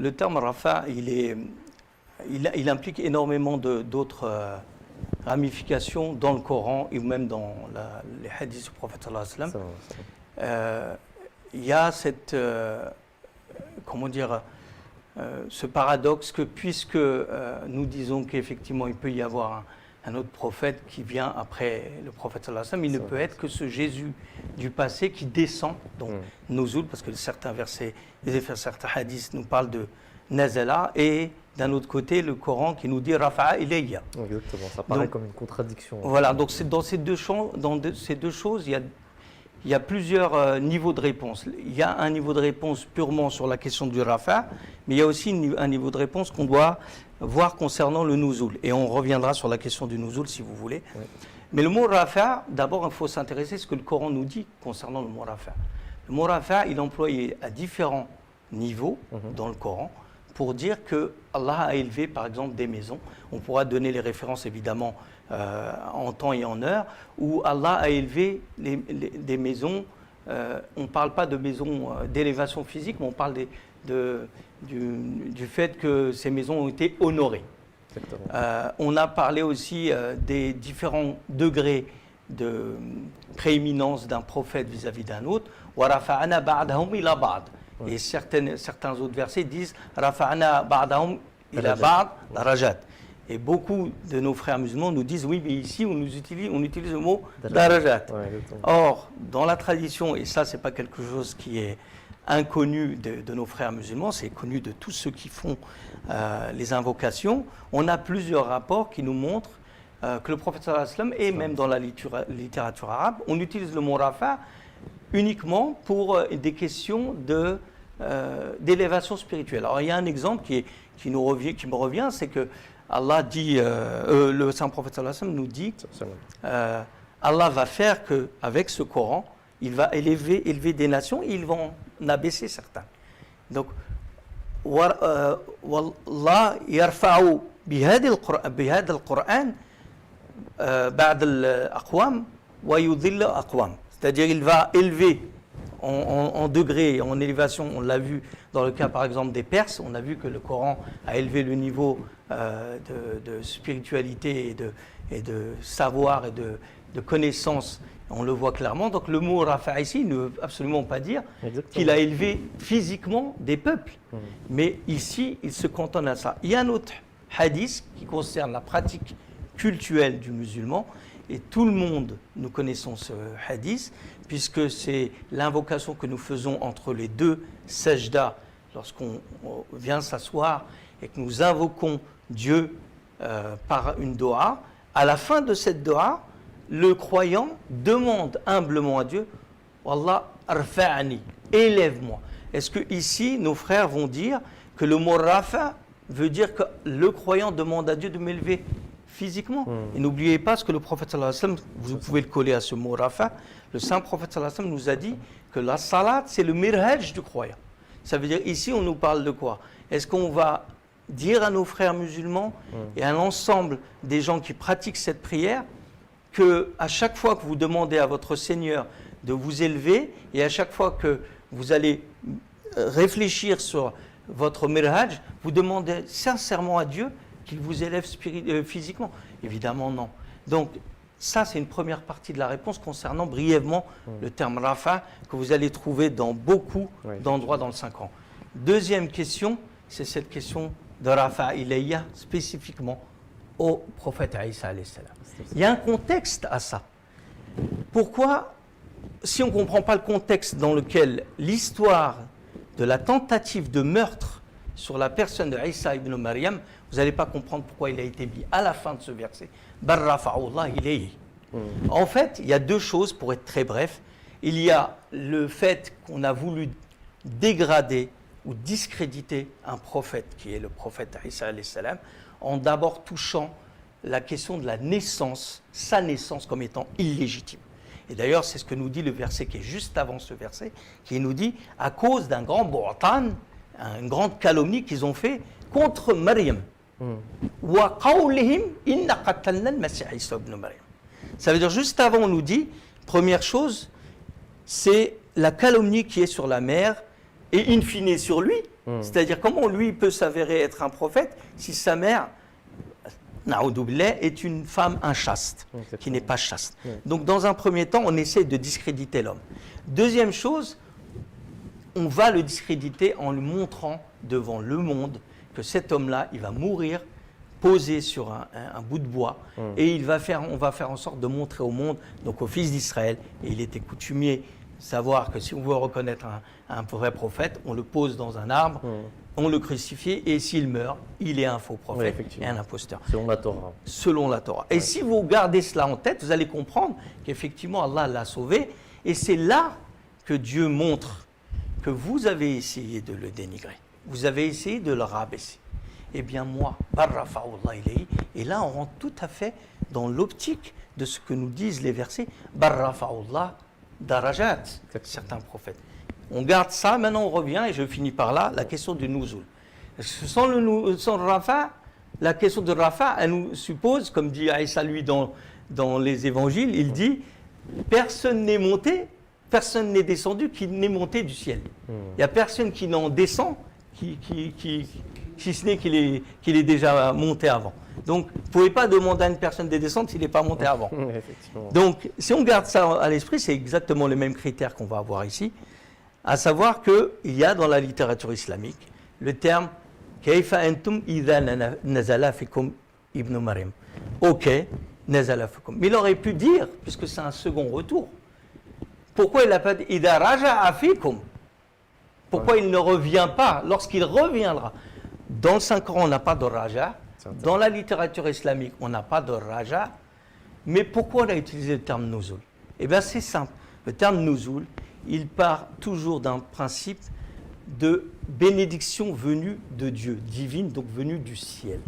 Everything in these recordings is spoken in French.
Le terme rafa, il implique énormément d'autres ramifications dans le Coran et même dans les hadiths du prophète sallallahu alayhi wa sallam. Il y a cette, ce paradoxe que puisque nous disons qu'effectivement il peut y avoir un autre prophète qui vient après le prophète sallallahu alayhi wa sallam, il ne peut être que ce Jésus du passé qui descend, donc Nuzul, parce que certains versets, certains hadiths nous parlent de Nazala, et d'un autre côté le Coran qui nous dit Rafa'a ilayya. Exactement, ça paraît comme une contradiction. Voilà, donc c'est dans ces deux choses, il y a plusieurs niveaux de réponse. Il y a un niveau de réponse purement sur la question du Rafa, mais il y a aussi un niveau de réponse qu'on doit voir concernant le Nuzul. Et on reviendra sur la question du Nuzul si vous voulez. Oui. Mais le mot Rafa, d'abord il faut s'intéresser à ce que le Coran nous dit concernant le mot Rafa. Le mot Rafa, il est employé à différents niveaux dans le Coran pour dire que Allah a élevé par exemple des maisons. On pourra donner les références évidemment en temps et en heure, où Allah a élevé des maisons. On ne parle pas de maisons d'élévation physique, mais on parle du fait que ces maisons ont été honorées. On a parlé aussi des différents degrés de prééminence d'un prophète vis-à-vis d'un autre. وَرَفَعْنَا بَعْدَهُمْ إِلَى بَعْدٍ. Et certains autres versets disent رَفَعْنَا بَعْدَهُمْ إِلَى بَعْدٍ darajat. Et beaucoup de nos frères musulmans nous disent oui, mais ici on utilise le mot darajat. Or, dans la tradition, et ça c'est pas quelque chose qui est inconnu de nos frères musulmans, c'est connu de tous ceux qui font les invocations, on a plusieurs rapports qui nous montrent que le prophète sallallahu alayhi wa sallam, et même dans la littérature arabe, on utilise le mot rafa uniquement pour des questions d'élévation spirituelle. Alors il y a un exemple qui me revient, c'est que Allah dit, le saint prophète sallallahu alayhi wa sallam nous dit, Allah va faire qu'avec ce Coran, il va élever des nations et il va en abaisser certains. Donc, Wallah yarfa'u bihad al-Qur'an ba'd al-aqwam wa yudhillu aqwam. C'est-à-dire il va élever en degrés, en élévation, on l'a vu dans le cas par exemple des Perses, on a vu que le Coran a élevé le niveau de spiritualité et de savoir et de connaissance, on le voit clairement. Donc le mot Rafa ici ne veut absolument pas dire qu'il a élevé physiquement des peuples, mais ici il se cantonne à ça. Il y a un autre hadith qui concerne la pratique cultuelle du musulman, et tout le monde, nous connaissons ce hadith, puisque c'est l'invocation que nous faisons entre les deux sajda, lorsqu'on vient s'asseoir et que nous invoquons Dieu par une doha. À la fin de cette doha, le croyant demande humblement à Dieu, Wallah arfa'ani, élève-moi. Est-ce que ici nos frères vont dire que le mot rafa veut dire que le croyant demande à Dieu de m'élever physiquement? Et n'oubliez pas ce que le prophète sallallahu alayhi wa sallam, vous pouvez le coller à ce mot rafa, le saint prophète sallallahu alayhi wa sallam nous a dit que la salat c'est le mirhaj du croyant. Ça veut dire ici on nous parle de quoi? Est-ce qu'on va dire à nos frères musulmans et à l'ensemble des gens qui pratiquent cette prière que à chaque fois que vous demandez à votre Seigneur de vous élever et à chaque fois que vous allez réfléchir sur votre mirhaj, vous demandez sincèrement à Dieu qu'il vous élève physiquement? Évidemment non. Donc ça c'est une première partie de la réponse concernant brièvement le terme Rafa que vous allez trouver dans beaucoup d'endroits dans le Saint-Coran. Deuxième question, c'est cette question de Rafa ilayya spécifiquement au prophète Isa alayhi salam. Il y a un contexte à ça. Pourquoi, si on ne comprend pas le contexte dans lequel l'histoire de la tentative de meurtre sur la personne de Isa ibn Maryam, vous n'allez pas comprendre pourquoi il a été mis à la fin de ce verset. Barrafa'ullah ilayhi. En fait, il y a deux choses pour être très bref. Il y a le fait qu'on a voulu dégrader ou discréditer un prophète qui est le prophète Isa alayhi salam, en d'abord touchant la question de la naissance, sa naissance comme étant illégitime. Et d'ailleurs, c'est ce que nous dit le verset qui est juste avant ce verset, qui nous dit à cause d'un grand bu'tan, une grande calomnie qu'ils ont fait contre Maryam. Wa qawlihim inna qatalna al-masih Isa ibn Maryam. Ça veut dire juste avant on nous dit première chose, c'est la calomnie qui est sur la mère et in fine sur lui. C'est-à-dire comment lui peut s'avérer être un prophète si sa mère, Naoudou billah, est une femme inchaste, qui n'est pas chaste. Donc dans un premier temps, on essaie de discréditer l'homme. Deuxième chose, on va le discréditer en lui montrant devant le monde que cet homme-là, il va mourir posé sur un bout de bois et on va faire en sorte de montrer au monde, donc aux fils d'Israël, et il était coutumier savoir que si on veut reconnaître un vrai prophète, on le pose dans un arbre, on le crucifie et s'il meurt, il est un faux prophète et un imposteur. Selon la Torah. Selon la Torah. Et si vous gardez cela en tête, vous allez comprendre qu'effectivement Allah l'a sauvé et c'est là que Dieu montre que vous avez essayé de le dénigrer. Vous avez essayé de le rabaisser. Eh bien moi, barrafa'ullah ilayhi, et là on rentre tout à fait dans l'optique de ce que nous disent les versets, barrafa'ullah darajat, certains prophètes. On garde ça, maintenant on revient, et je finis par là, la question du nuzul. Sans le rafa, la question de rafa, elle nous suppose, comme dit Aïssa lui dans les évangiles, il dit, personne n'est monté, personne n'est descendu qui n'est monté du ciel. Il n'y a personne qui n'en descend, si ce n'est qu'il est déjà monté avant. Donc, vous ne pouvez pas demander à une personne de descendre s'il n'est pas monté avant. Donc, si on garde ça à l'esprit, c'est exactement les mêmes critères qu'on va avoir ici, à savoir qu'il y a dans la littérature islamique le terme « Kayfa antum idha nazala fikum ibn Maryam ». Ok, nazala fikum. Mais il aurait pu dire, puisque c'est un second retour, pourquoi il n'a pas dit « idha raja'a fikum ». Pourquoi il ne revient pas lorsqu'il reviendra? Dans le Saint-Coran, on n'a pas de raja. Dans la littérature islamique, on n'a pas de raja. Mais pourquoi on a utilisé le terme nuzul? Eh bien, c'est simple. Le terme nuzul, il part toujours d'un principe de bénédiction venue de Dieu, divine, donc venue du ciel.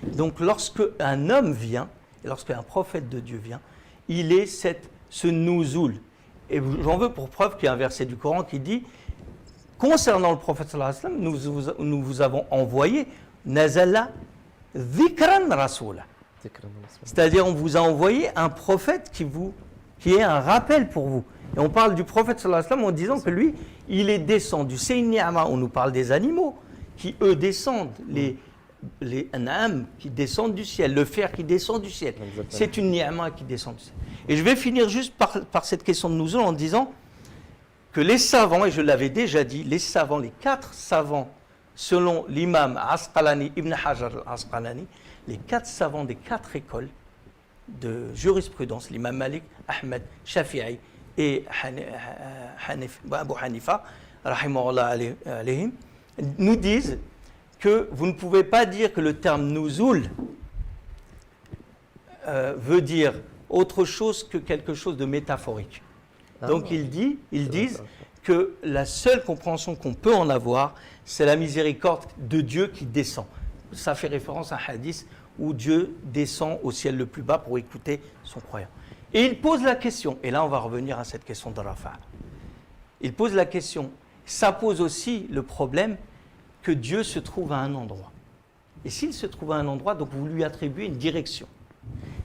Donc, lorsque un homme vient, et lorsque un prophète de Dieu vient, il est ce nuzul. Et j'en veux pour preuve qu'il y a un verset du Coran qui dit: concernant le prophète sallallahu alayhi wa sallam, nous vous avons envoyé nazala dhikran rasula. C'est-à-dire, on vous a envoyé un prophète qui est un rappel pour vous. Et on parle du prophète sallallahu alayhi wa sallam en disant que lui, il est descendu. C'est une ni'ama. On nous parle des animaux qui, eux, descendent. Les an'am qui descendent du ciel, le fer qui descend du ciel. C'est une ni'ama qui descend du ciel. Et je vais finir juste par cette question de nuzul en disant que les savants, et je l'avais déjà dit, les 4 savants, selon l'imam Asqalani, Ibn Hajar al-Asqalani, les 4 savants des 4 écoles de jurisprudence, l'imam Malik, Ahmed, Shafi'i et Abu Hanifa, rahimahullah alayhim, nous disent que vous ne pouvez pas dire que le terme nuzul veut dire autre chose que quelque chose de métaphorique. Donc ils disent que la seule compréhension qu'on peut en avoir, c'est la miséricorde de Dieu qui descend. Ça fait référence à un hadith où Dieu descend au ciel le plus bas pour écouter son croyant. Et il pose la question, et là on va revenir à cette question de Rafa. Il pose la question, ça pose aussi le problème que Dieu se trouve à un endroit. Et s'il se trouve à un endroit, donc vous lui attribuez une direction.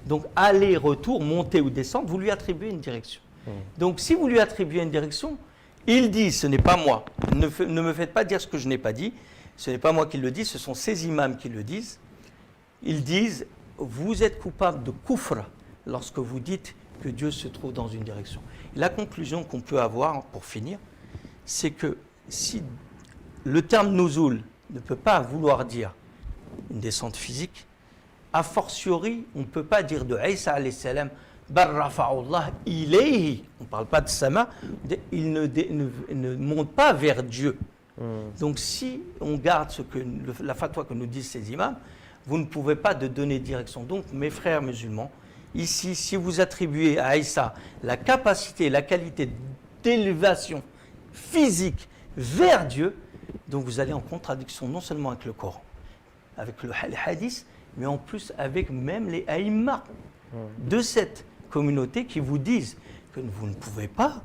Donc aller, retour, monter ou descendre, vous lui attribuez une direction. Donc, si vous lui attribuez une direction, il dit, ce n'est pas moi, ne me faites pas dire ce que je n'ai pas dit, ce n'est pas moi qui le dis, ce sont ces imams qui le disent. Ils disent, vous êtes coupable de kufr lorsque vous dites que Dieu se trouve dans une direction. Et la conclusion qu'on peut avoir, pour finir, c'est que si le terme nuzul ne peut pas vouloir dire une descente physique, a fortiori, on ne peut pas dire de Isa alayhi salam, barrafa'ullah ilayhi, on ne parle pas de sama, il ne monte pas vers Dieu. Donc si on garde la fatwa que nous disent ces imams, vous ne pouvez pas de donner direction. Donc mes frères musulmans, ici, si vous attribuez à Isa la capacité, la qualité d'élévation physique vers Dieu, donc vous allez en contradiction non seulement avec le Coran, avec les hadiths, mais en plus avec même les aïmmas de cette communauté qui vous disent que vous ne pouvez pas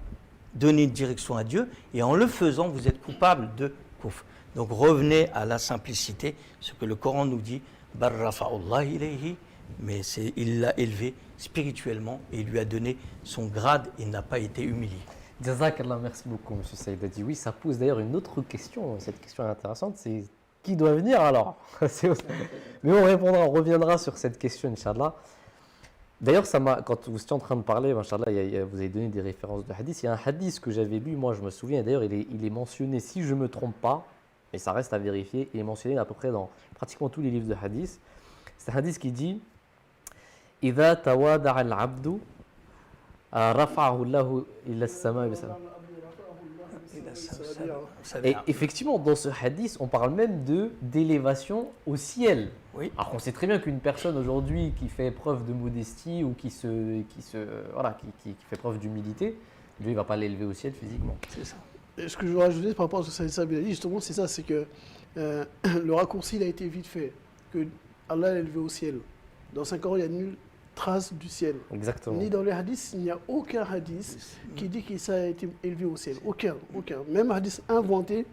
donner une direction à Dieu et en le faisant, vous êtes coupable de kufr. Donc revenez à la simplicité, ce que le Coran nous dit, barrafa'ullah ilayhi, mais il l'a élevé spirituellement et il lui a donné son grade, il n'a pas été humilié. Jazakallah, merci beaucoup, M. Saïd Hadi. Oui, ça pose d'ailleurs une autre question. Cette question est intéressante, c'est qui doit venir alors? Mais on reviendra sur cette question, Inch'Allah. D'ailleurs, quand vous étiez en train de parler, Inch'Allah, vous avez donné des références de hadith. Il y a un hadith que j'avais lu, moi je me souviens, d'ailleurs il est mentionné, si je ne me trompe pas, et ça reste à vérifier, il est mentionné à peu près dans pratiquement tous les livres de hadith. C'est un hadith qui dit إذا توادع العبد رفعه الله إلى السماء بسلام. Et effectivement, dans ce hadith, on parle même d'élévation au ciel. Oui. Alors on sait très bien qu'une personne aujourd'hui qui fait preuve de modestie ou qui fait preuve d'humilité, Dieu ne va pas l'élever au ciel physiquement. C'est ça. Et ce que je veux rajouter par rapport à ce que Saïd Sabi a dit, justement, c'est ça, c'est que le raccourci il a été vite fait, que Allah l'a élevé au ciel. Dans 5 ans, il n'y a nulle trace du ciel. Exactement. Ni dans les hadiths, il n'y a aucun hadith qui dit que ça a été élevé au ciel. Aucun. Même hadith inventé,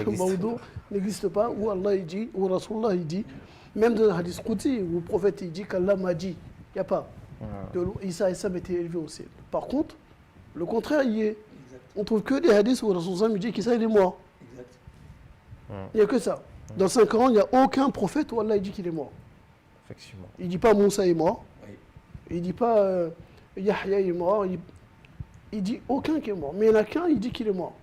Maudou, n'existe pas, où Allah il dit, où Rasulullah il dit, même dans le hadith Qudsi, où le prophète il dit qu'Allah m'a dit, il n'y a pas. Isa et Sam étaient élevés au ciel. Par contre, le contraire y est. On trouve que des hadiths où Rasulullah il dit qu'Isa il est mort. Il n'y a que ça. Dans 5 ans, il n'y a aucun prophète où Allah il dit qu'il est mort. Effectivement. Il ne dit pas Moussa est mort. Oui. Il ne dit pas Yahya est mort. Il dit aucun qui est mort. Mais il n'y en a qu'un, il dit qu'il est mort.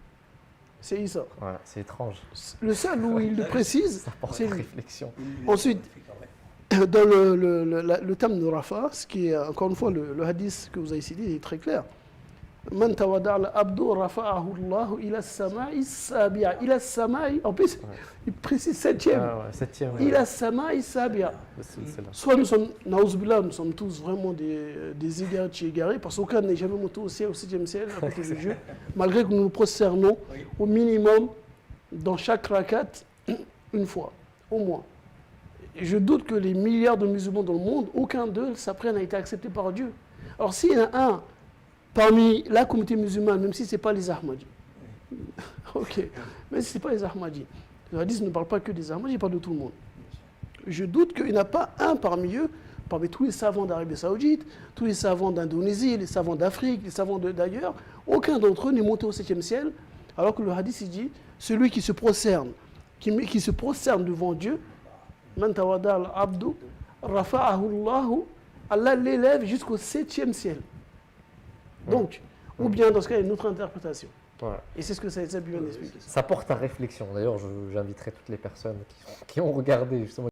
C'est Isa. Ouais, c'est étrange. Le seul où il le précise, Ça porte c'est à lui. réflexion. Ensuite, dans le thème de Rafa, ce qui est encore une fois le hadith que vous avez cité, il est très clair. Man tawada al-abdu rafa'ahu Allah ila as-sama'i sabi'a. Ila as-sama'i, en plus, il précise 7e. Ah ouais, 7e. Ila as-sama'i sabi'a. Soit nous sommes, nous sommes tous vraiment des idiots égarés, parce qu'aucun n'est jamais monté au ciel, au 7e ciel, à côté de Dieu, malgré que nous nous prosternons au minimum dans chaque rakat une fois, au moins. Et je doute que les milliards de musulmans dans le monde, aucun d'eux s'apprenne à être accepté par Dieu. Alors s'il y en a un parmi la communauté musulmane, même si ce n'est pas les Ahmadis, ok, même si ce n'est pas les Ahmadis, le hadith ne parle pas que des Ahmadis, il parle de tout le monde. Je doute qu'il n'y en a pas un parmi eux, parmi tous les savants d'Arabie Saoudite, tous les savants d'Indonésie, les savants d'Afrique, les savants d'ailleurs, aucun d'entre eux n'est monté au 7e ciel, alors que le hadith il dit, celui qui se prosterne, qui se prosterne devant Dieu, man tawada al-abdu, rafa'ahu Allahu, Allah l'élève jusqu'au 7e ciel. Donc, ou bien dans ce cas, il y a une autre interprétation. Voilà. Et c'est ce que ça vient d'expliquer. Ça porte à réflexion. D'ailleurs, j'inviterai toutes les personnes qui ont regardé justement